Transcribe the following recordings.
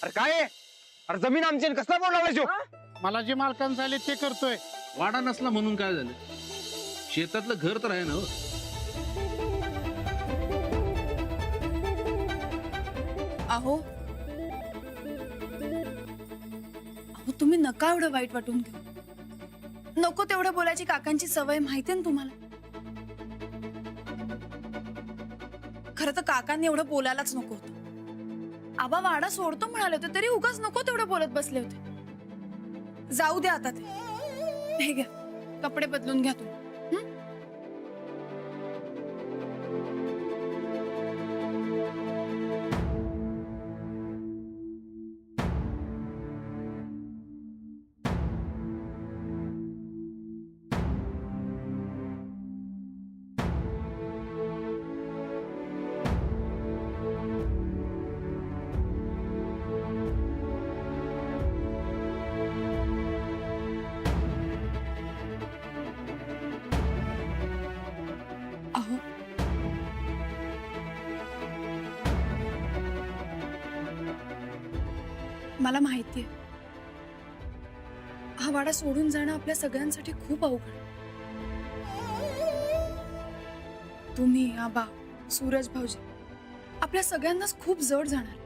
अरे काय आहे? अरे जमीन आमची आहे, कसला बोर्ड लावलाय तो? मला जे मालकान झाले ते करतोय. वाडा नसला म्हणून काय झालं? शेतातलं घर तर आहे ना हो. अहो तुम्ही नका एवढं वाईट वाटून घेऊ. नको तेवढं बोलायची काकांची सवय माहिती ना तुम्हाला. खरं तर काकांनी एवढं बोलायलाच नको होतं. आबा वाडा सोडतो म्हणाले होते तरी उगाच नको तेवढं बोलत बसले होते. जाऊ द्या आता ते. हे घ्या कपडे बदलून घ्या तुम्ही. अहो मला माहितीये हा वाडा सोडून जाणं आपल्या सगळ्यांसाठी खूप अवघड आहे. तुम्ही आबा सूरज भाऊजी आपल्या सगळ्यांनाच खूप जड जाणार.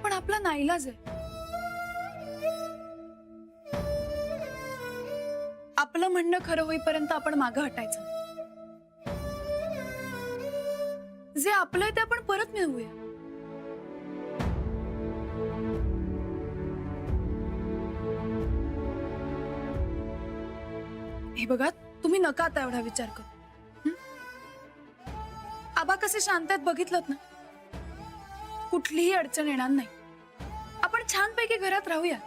पण आपला नाईलाज आहे. आपलं म्हणणं खरं होईपर्यंत आपण मागं हटायचं नाही. जे आपलं आहे ते आपण परत मिळवूया. हे बघा तुम्ही नका आता एवढा विचार करू. आबा कसे शांत आहेत बघितलं ना. कुठलीही अडचण येणार नाही. आपण छानपैकी घरात राहूया.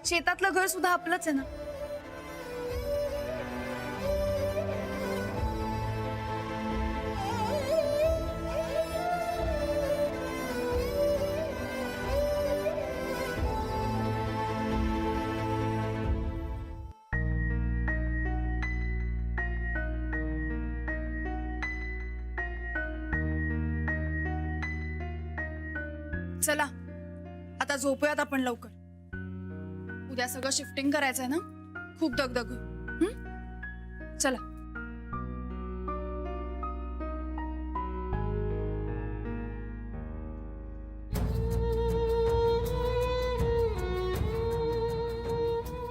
शेतातलं घर सुद्धा आपलंच आहे ना. चला आता झोपूयात आपण लवकर. उद्या सगळं शिफ्टिंग करायचंय ना. खूप दगदग होईल. चला.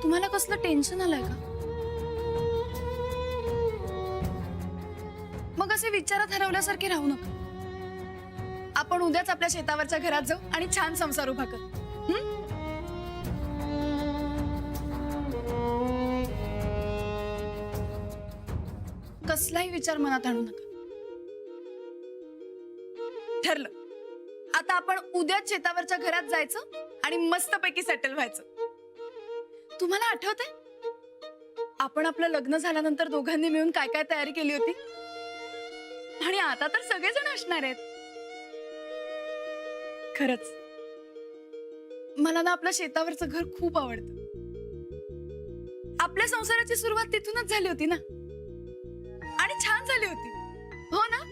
तुम्हाला कसलं टेन्शन आलंय का? मग असे विचारात हरवल्यासारखे राहू नका. आपण उद्याच आपल्या शेतावरच्या घरात जाऊ आणि छान संसार उभा करू. कसलाही विचार मनात आणू नका. ठरलं. आता आपण उद्याच शेतावरच्या घरात जायचं आणि मस्तपैकी सेटल व्हायचं. तुम्हाला आठवतंय आपण आपलं लग्न झाल्यानंतर दोघांनी मिळून काय काय तयारी केली होती. आणि आता तर सगळेजण असणार आहेत. खरंच मला ना आपलं शेतावरचं घर खूप आवडतं. आपल्या संसाराची सुरुवात तिथूनच झाली होती ना. आणि छान झाली होती हो ना.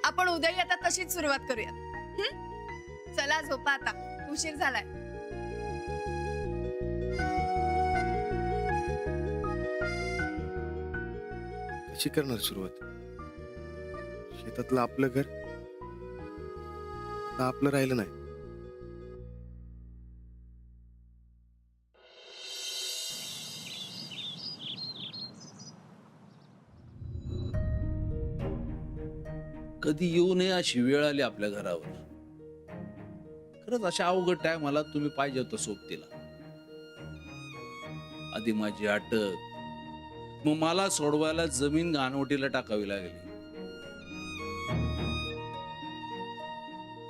आपण उद्याही आता तशीच सुरुवात करूयात. चला झोपा आता. उशीर झालाय. कशी करणार सुरुवात? शेतातलं आपलं घर आता आपलं राहिलं नाही. कधी येऊ नये अशी वेळ आली आपल्या घरावर. खरंच अशा अवघड टायमाला तुम्ही पाहिजे होतं सोबतीला. आधी माझी अटक, मग मला सोडवायला जमीन गाणवटीला टाकावी लागली.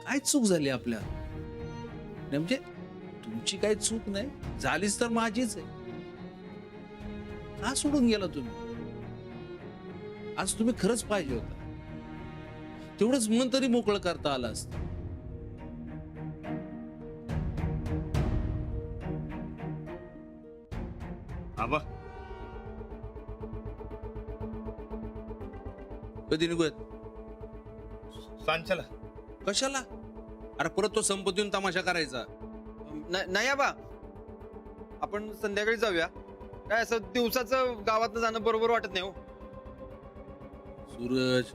काय चूक झाली आपल्या? म्हणजे तुमची काही चूक नाही झालीच तर माझीच आहे. का सोडून गेला तुम्ही? आज तुम्ही खरंच पाहिजे होता. तेवढंच मन तरी मोकळं करता आलं असतं. आबा कधी निघूयात? सांग चला. कशाला? अरे परत तो संपत्ती येऊन तमाशा करायचा. नाही आबा, आपण संध्याकाळी जाऊया. काय असं दिवसाचं गावात जाणं बरोबर वाटत नाही हो. सूरज,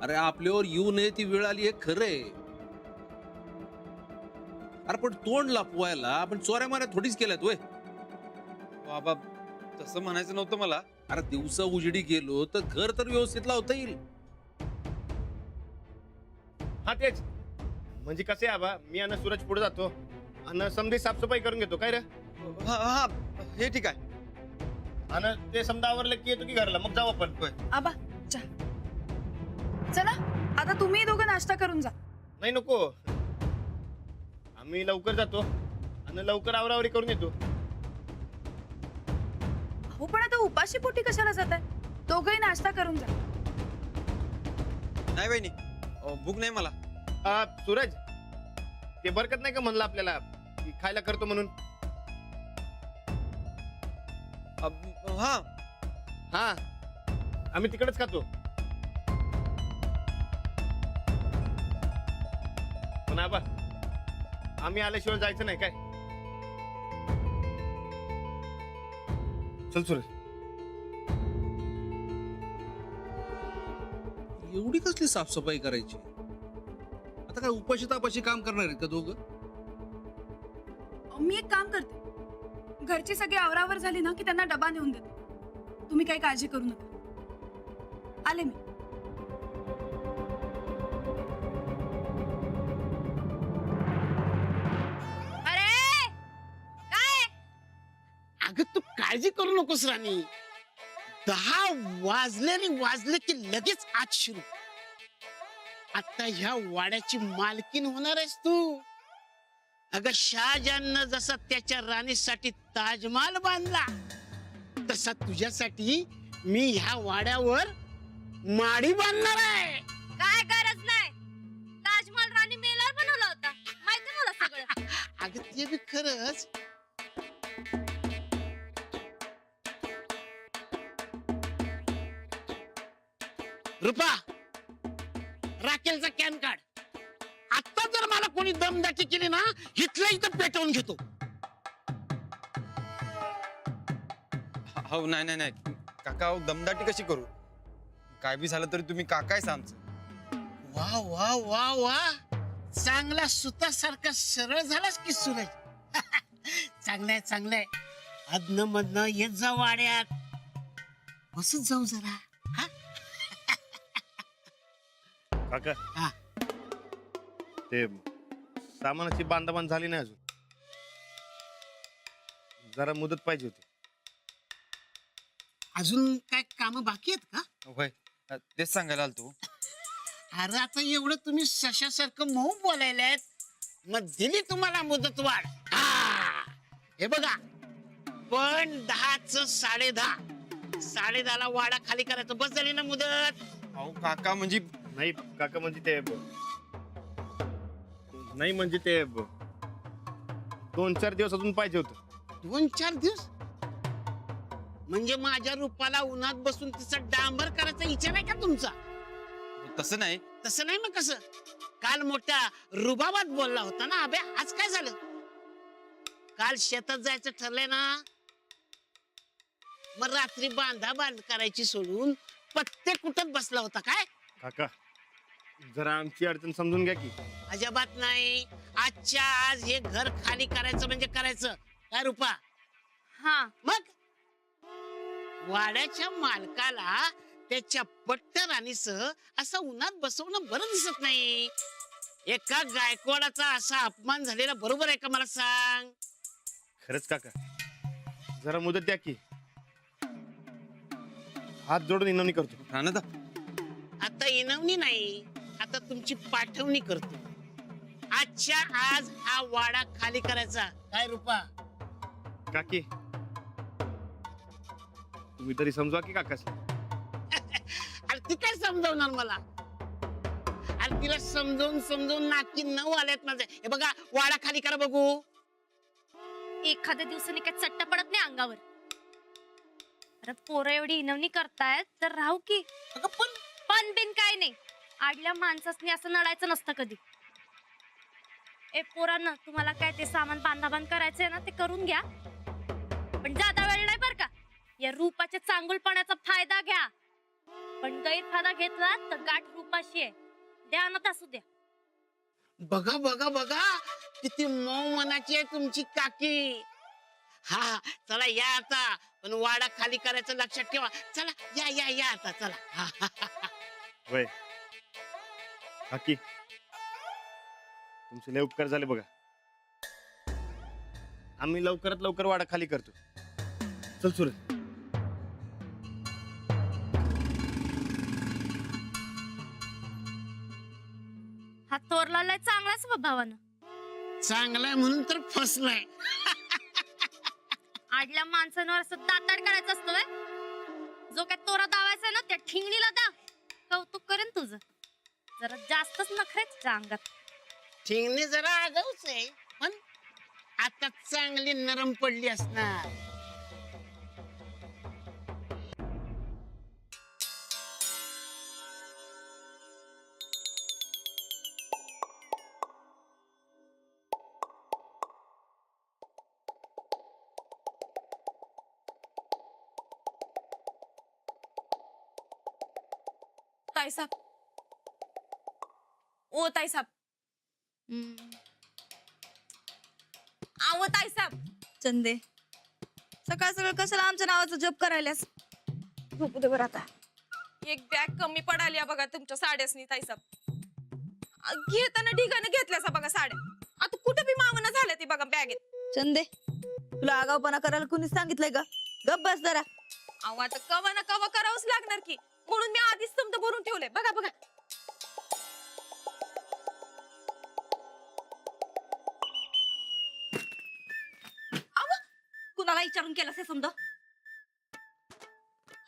अरे आपल्यावर येऊ नये ती वेळ आली हे खरंय. अरे पण तोंड लपवायला आपण चोऱ्या माऱ्या थोडीच केल्यात होय. बाबा तसं म्हणायचं नव्हतं मला. अरे दिवसा उजेडी गेलो तर घर तर व्यवस्थित लावता येईल. हा तेच म्हणजे कसे आबा, मी आणि सूरज पुढे जातो आणि समधी साफसफाई करून घेतो. काय रे? हा हा हे ठीक आहे. आणि ते समजा आवरलं की येतो की घरला, मग जाऊ आपण. आबा चहा. चला आता तुम्ही दोघं नाश्ता करून जा. नाही नको, आम्ही लवकर जातो आणि लवकर आवरावरी करून येतो. हो पण आता उपाशी पोटी कशाला जाताय? दोघंही नाश्ता करून जा. नाही वहिनी, भूक नाही मला. सूरज, ते बरकत नाही का म्हणलं आपल्याला की खायला करतो म्हणून? हा हा, आम्ही तिकडेच खातो. पण आबा, आम्ही आल्याशिवाय जायचं नाही काय? चल सूरज. एवढी कसली साफसफाई करायची? आता काय उपाशी तापाशी काम करणार आहेत का दोघं? मी एक काम करते, घरची सगळी आवरावर झाली ना की त्यांना डबा नेऊन देते. तुम्ही काही काळजी करू नका. आले मी. अरे काय? अगं तू काळजी करू नकोस राणी. 10 वाजले की लगेच आज सुरू. आता ह्या वाड्याची मालकीन होणार आहेस तू. अगं शहाजहाननं जसा त्याच्या राणीसाठी ताजमहाल बांधला तसा तुझ्यासाठी मी ह्या वाड्यावर माडी बांधणार आहे. काय गरज नाही. ताजमहाल राणी मेल्यावर बनवला होता. माहिती मला सगळं. अगं ते बी खरंच. रुपा, राखेलचा कॅन काढ. आता जर मला कोणी दमदाटी केली ना, इथल्या इथं पेटवून घेतो. हो नाही नाही नाही काका, दमदाटी कशी करू? काय बी झालं तरी तुम्ही काकायच आमचं. वा वा वा वा, चांगला सुतासारखा सरळ झालास की सूरज. चांगलंय चांगलंय. अदन मधन येत जा वाड्यात. बसत जाऊ जरा. हा? काका, हा. ते सामानाची बांधाबांध झाली नाही अजून. जरा मुदत पाहिजे होती. अजून काय काम बाकी आहेत का? होय, तेच सांगायला आलतो. अरे आता एवढं तुम्ही सशासारखं मऊ बोलायलात, मग दिली तुम्हाला मुदत वाढ. हे बघा, पण 10चं 10:30. 10:30ला वाडा खाली करायचं. बस झाली ना मुदत? अहो काका म्हणजे नाही काका, म्हणजे ते नाही, म्हणजे ते 2-4 दिवस अजून पाहिजे होतं. 2-4 दिवस? म्हणजे माझ्या रूपाला उन्हात बसून तिचा डांबर करायचा विचार आहे का तुमचा? तसं नाही. तसं नाही मग कसं? काल मोठ्या रुबाबात बोलला होता ना अबे. आज काय झालं? काल शेतात जायचं ठरलंय ना, मग रात्री बांधाबांध करायची सोडून पत्ते कुठत बसला होता काय? काका, जरा आमची अडचण समजून घ्या की. अजिबात नाही. आजच्या आज हे घर खाली करायचं म्हणजे करायचं. काय रुपा? हा, मग वाड्याच्या मालकाला त्याच्या पट्ट राणीसह असं उन्हात बसवणं बरं दिसत नाही. एका गायकवाडाचा असा अपमान झालेला बरोबर आहे का मला सांग? खरंच काका, जरा मुदत द्या की. हात जोडून विनवणी करतो. राणा आता इनवणी नाही, आता तुमची पाठवणी करतो. आजच्या आज हा वाडा खाली करायचा. काय रुपा? काकी, तुम्ही तरी समजा की काकास. अरे ती काय समजवणार मला? अरे तिला समजवून समजवून नाकी 9 आल्यात माझे. हे बघा, वाडा खाली करा बघू. एखाद्या दिवसाने काय चट्टा पडत नाही अंगावर. अरे पोरं एवढी इनवणी करतायत तर राहू की. अगं पण पण बिन काय नाही. आडल्या माणसासनी असं नडायचं नसतं कधी. ए पोरांना, तुम्हाला काय ते सामान बांधाबांध करायचंय ना ते करून घ्या, पण जादा वेळ नाही बर का. या रूपाच्या चांगुलपणाचा फायदा घ्या, पण गैरफायदा घेतला तर गाठ रूपाशी आहे. द्या ना असू द्या. बघा बघा बघा किती मऊ मनाची आहे तुमची काकी. हा चला या आता, पण वाडा खाली करायचं लक्षात ठेवा. चला या या या आता चला. हा, हा, हा. वय काकी, तुमचे लय उपकार झाले बघा. आम्ही लवकरात लवकर वाडा खाली करतो. चल सूरज. हा थोरला लय चांगला स्वभावानं. चांगलाय म्हणून तर फसलाय. आडल्या माणसांवर असं दाताड करायचं असतं व्हय? जो काय तोरा दावायचा ना त्या ठिंगणीला दा, कौतुक करेन तुझं. जरा जास्तच नखरेच अंगात. ठिंगणे जरा आगाऊच आहे, पण आता चांगली नरम पडली असणार. ताईसाब, ओ ताईसाब, आव ताईसाब. चंदे, सकाळ सकाळ कशाला आमच्या नावाचा जप करायलास? झोपू दे बरं आता. एक बॅग कमी पडाली आहे बघा तुमच्या साड्यासनी ताईसाब. घेताना ढिगाने घेतल्यासा बघा साड्या. आता कुठं बी मावना झाल्या ती बघा बॅगेत. चंदे, तुला आगाऊपणा करायला कुणी सांगितलंय का? गप बस जरा. अहो आता कवा ना कवा करावंच लागणार की, म्हणून मी आधीच समजा भरून ठेवलंय. बघा बघा. कुणाला विचारून केलं हे समजा?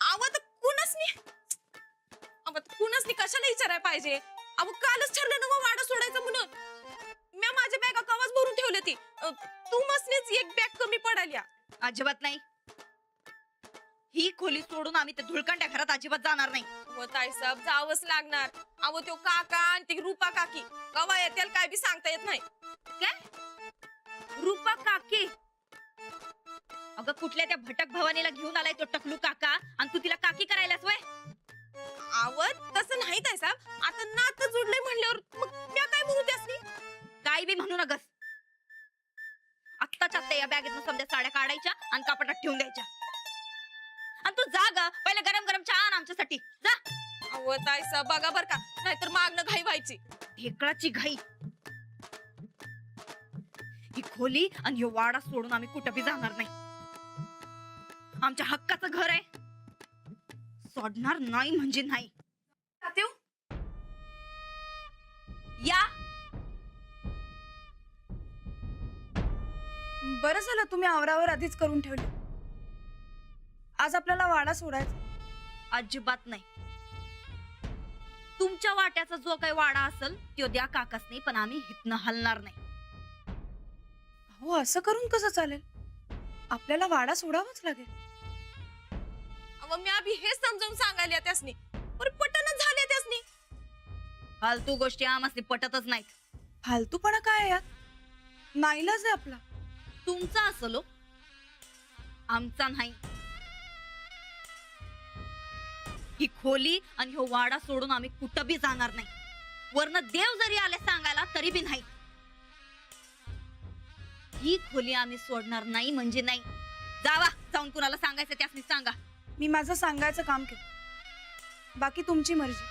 अहो तर कुणासनी, अहो कुणासनी कशाला विचारायला पाहिजे? अहो कालच ठरलं ना वाडा सोडायचं म्हणून. मी माझ्या बॅगा कवाच भरून ठेवली ती. तू मसनीच एक बॅग कमी पडाली. अजिबात नाही. ही खोली सोडून आम्ही त्या धुळकांड्या घरात अजिबात जाणार नाही. हो ताईसाब, जावंच लागणार. अहो तो काका आणि ती रूपा काकी कवा येतील काय बी सांगता येत नाही. रूपा काकी? अगं कुठल्या त्या भटक भवानीला घेऊन आलाय तो टकलू काका, आणि तू तिला काकी करायलास वय? आवत तसं नाही ताईसाब. आता नातं जुडलंय म्हणल्यावर मग मी काय म्हणू त्यासनी? काय बी म्हणू नगस. आत्ताच्या आत्ता या बॅगेतून समजा साड्या काढायच्या आणि कपाटात ठेवून द्यायच्या. आणि तू जा ग, पहिले गरम गरम चहा आण आमच्यासाठी. जा. अहो ताईसाब बघा बर का, नाहीतर मागणं घाई व्हायची. ढेकळाची घाई. ही खोली आणि ह्यो वाडा सोडून आम्ही कुठं बी जाणार नाही. आमच्या हक्काचं घर आहे, सोडणार नाही म्हणजे नाही. तात्या, या. बरं झालं तुम्ही आवरावर आधीच करून ठेवले. आज आपल्याला वाडा सोडायचा. अजिबात नाही. तुमच्या वाट्याचा जो काही वाडा असेल तो द्या काकासनी, पण आम्ही हितनं हलणार नाही. हो, असं करून कसं चालेल? आपल्याला वाडा सोडावाच लागेल. अहो मी आधी हे समजावून सांगायला त्यासनी, पण पटनच झाले त्यासनी. फालतू गोष्टी आम्हाला पटतच नाहीत. फालतूपणा काय आहे यात? नाईलाज आहे आपला. तुमचा असलो, आमचा नाही. ही खोली आणि हो वाडा सोडून आम्ही कुठं बी जाणार नाही. वरनं देव जरी आले सांगायला तरी बी नाही. ही खोली आम्ही सोडणार नाही म्हणजे नाही. जावा, जाऊन कुणाला सांगायचं त्यासनी सांगा. मी माझं सांगायचं काम केलं, बाकी तुमची मर्जी.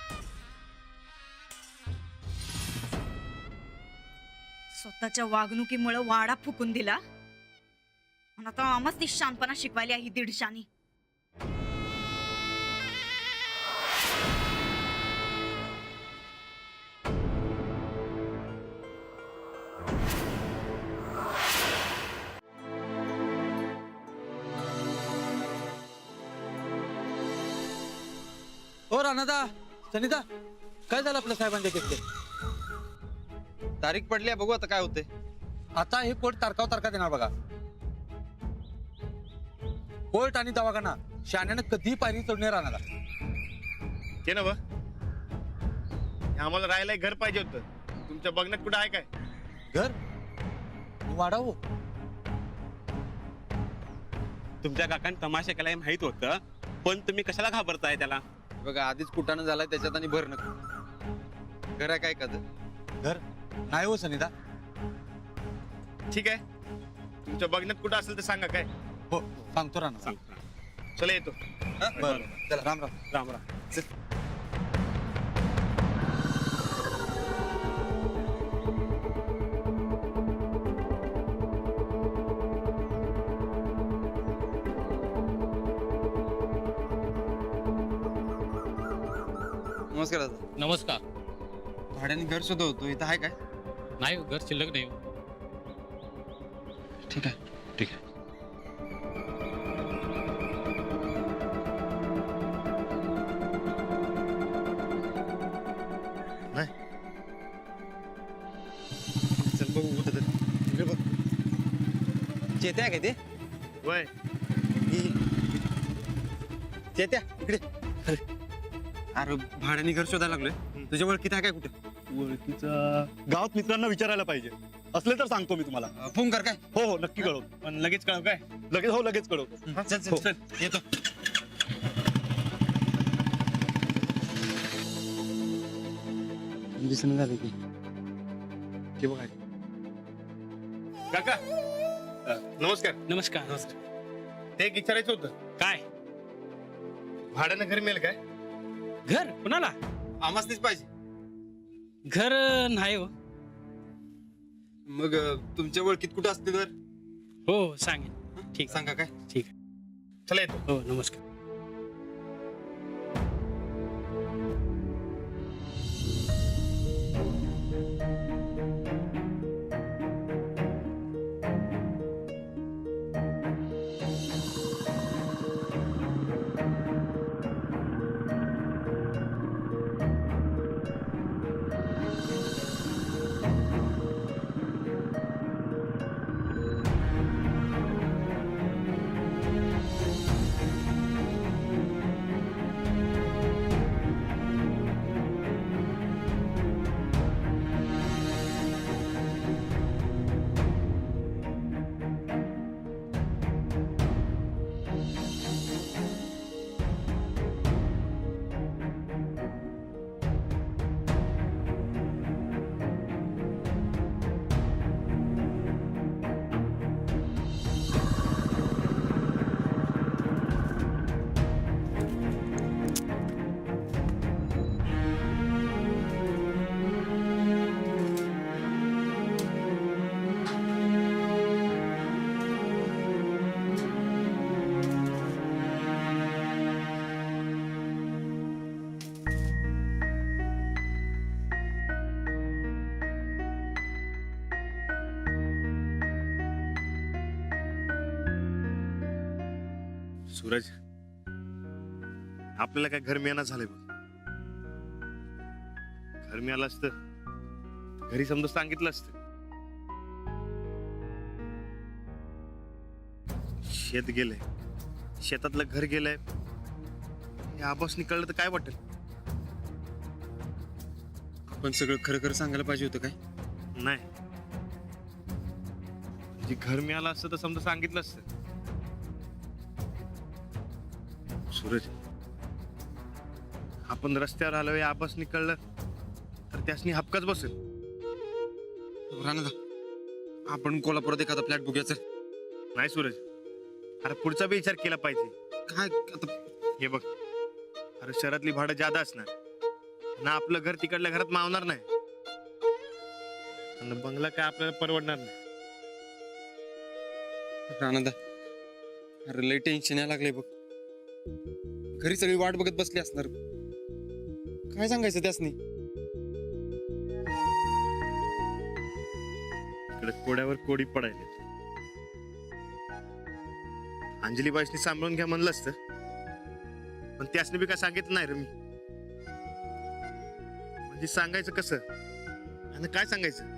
स्वतःच्या वागणुकीमुळे वाडा फुकून दिला, आणि आता आम्हाच ती शानपणा शिकवायला ही दीडशानी. हो राणादा, सनिता, काय झालं आपल्या साहेबांच्या केसचे? तारीख पडली आहे, बघू आता काय होते. आता हे कोर्ट तारखा देणार बघा. कोर्ट आणि दवाखाना शाण्यानं कधी पायरी चढणे राहणार. ते ना आम्हाला राहायला एक घर पाहिजे होतं. तुमच्या बघण्यात कुठं आहे काय? घर वाढावं. तुमच्या काकांनी तमाशा केला हे माहित होतं, पण तुम्ही कशाला घाबरताय त्याला? बघा आधीच कुटाणं झालाय त्याच्यात आणि भर नको. घर आहे काय एखादं? घर नाही हो सनिदा. ठीक आहे, तुमच्या बघण्यात कुठं असेल तर सांगा काय. हो सांगतो राणा. सांग. चला येतो. बरं चला राम राम. राम राम. नमस्कार दादा. नमस्कार. भाड्याने घर सुद्धा होतो, इथं आहे काय? नाही घर शिल्लक नाही. ठीक आहे. ठीक आहे. चल बघू कुठं तरी. इकडे बघ. चेत्या आहे काय ते? वय चेत्या इकडे. अरे भाड्याने घर शोधायला लागलोय. तुझ्या ओळखीत आहे काय कुठे? ओळखीचा गावात मित्रांना विचारायला पाहिजे. असले तर सांगतो मी तुम्हाला. फोन कर काय? हो हो नक्की कळवतो. पण लगेच कळव काय. लगेच हो लगेच कळवतो. चल चल चल येतो. दिसून झाले की ते बघा. काका नमस्कार. नमस्कार. ते एक विचारायचं होतं. काय भाड्यानं घर मिळेल काय? घर कुणाला? आम्हाच पाहिजे. घर नाही हो. मग तुमच्या ओळखीत कुठं असते तर हो सांगेन. ठीक सांगा काय? ठीक. चला येतो. हो नमस्कार. सूरज, आपल्याला काय घर मिळणार झालंय बघ. घर मिळालं असतं घरी समजा सांगितलं असतं. शेत गेलंय, शेतातलं घर गेलंय, हे आबासनी कळलं तर काय वाटेल? आपण सगळं खरं खरं सांगायला पाहिजे होतं काय? नाही, जे घर मिळालं असतं तर समजा सांगितलं असतं. सूरज, आपण रस्त्यावर आलोय आबासनी कळलं तर त्यासनी हपकाच बसेल. राणा आपण कोल्हापुरात एखादा फ्लॅट बघूया. चल. नाही सूरज, अरे पुढचा बी विचार केला पाहिजे. काय आता? हे बघ, अरे शहरातली भाडं जादा असणार ना, आपलं घर तिकडल्या घरात मावणार नाही, आणि बंगला काय आपल्याला परवडणार नाही. राणा अरे लय टेन्शन यायला लागले बघ. घरी सगळी वाट बघत बसली असणार. काय सांगायचं त्यासनी? इकडे कोड्यावर कोडी पडायले. अंजली बाईसनी सांभाळून घ्या म्हणलं असतं, पण त्यासनी बी काय सांगितलं नाही रे मी. म्हणजे सांगायचं कसं आणि काय सांगायचं?